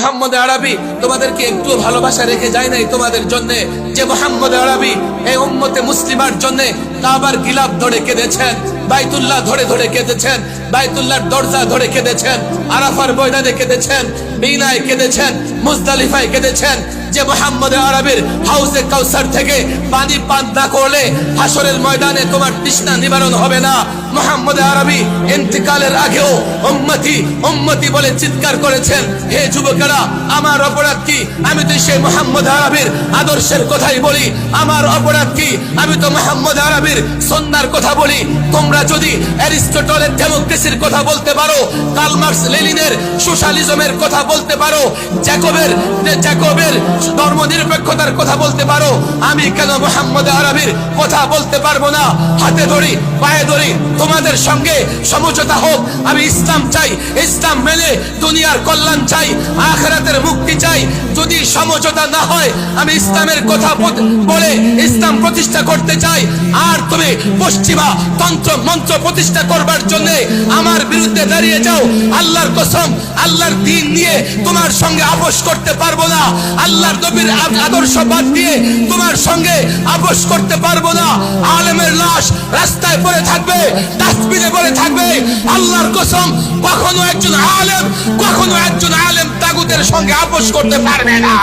মুহাম্মদ আরবি তোমাদেরকে একটু ভালোবাসা রেখে যায় নাই তোমাদের জন্য? যে মুহাম্মদ আরবি এই উম্মতে মুসলিমার জন্য কাবার গিলাফ ধরে কেঁদেছেন, বাইতুল্লাহ ধরে ধরে কেঁদেছেন, বাইতুল্লাহর দরজা ধরে কেঁদেছেন, আরাফার ময়দানে কেঁদেছেন, মিনায় কেঁদেছেন, মুজদালিফায় কেঁদেছেন। যে মুহাম্মদ আরবির হাউজে কাউসার থেকে পানি পান না করলে হাসরের ময়দানে তোমার তৃষ্ণা নিবারণ হবে না। মুহাম্মদ আরবি ইন্তিকালের আগেও উম্মতি উম্মতি বলে চিৎকার করেছেন, হে যুবকেরা আমার অপরাধ কি? আমি তো সেই মুহাম্মদ আরবির আদর্শের কথাই বলি। আমার অপরাধ কি? আমি তো মুহাম্মদ আরবির সুন্নাহর কথা বলি। তোমরা যদি অ্যারিস্টটলের ডেমোক্রেসির কথা বলতে পারো, কার্ল মার্কস লেনিনের সোশ্যালিজমের কথা বলতে পারো, জ্যাকবের ধর্মনিরপেক্ষতার কথা বলতে পারো, আমি কেন মুহাম্মদ আরবির কথা বলতে পারবো না? হাতে ধরি পায়ে ধরি তোমাদের সঙ্গে সমঝোতা হোক। আমি ইসলাম চাই, ইসলাম মেনে দুনিয়ার কল্যাণ চাই, আখিরাতের মুক্তি চাই। যদি সমঝোতা না হয় আমি ইসলামের কথা বলে ইসলাম প্রতিষ্ঠা করতে চাই। আর তুমি পশ্চিমা তন্ত্র মন্ত্র প্রতিষ্ঠা করবার জন্য আমার বিরুদ্ধে দাঁড়িয়ে যাও, আল্লাহর কসম আল্লাহর দ্বীন নিয়ে তোমার সঙ্গে আপোষ করতে পারবো না। আল্লাহর নবীর আদর্শ বাদ দিয়ে তোমার সঙ্গে আপোষ করতে পারবো না। আলেমের লাশ রাস্তায় পড়ে থাকবে, ডাস্টবিনে পড়ে থাকবে। আল্লাহর কসম কখনো একজন আলেম তাগুতের সঙ্গে আপোষ করতে পারবে না।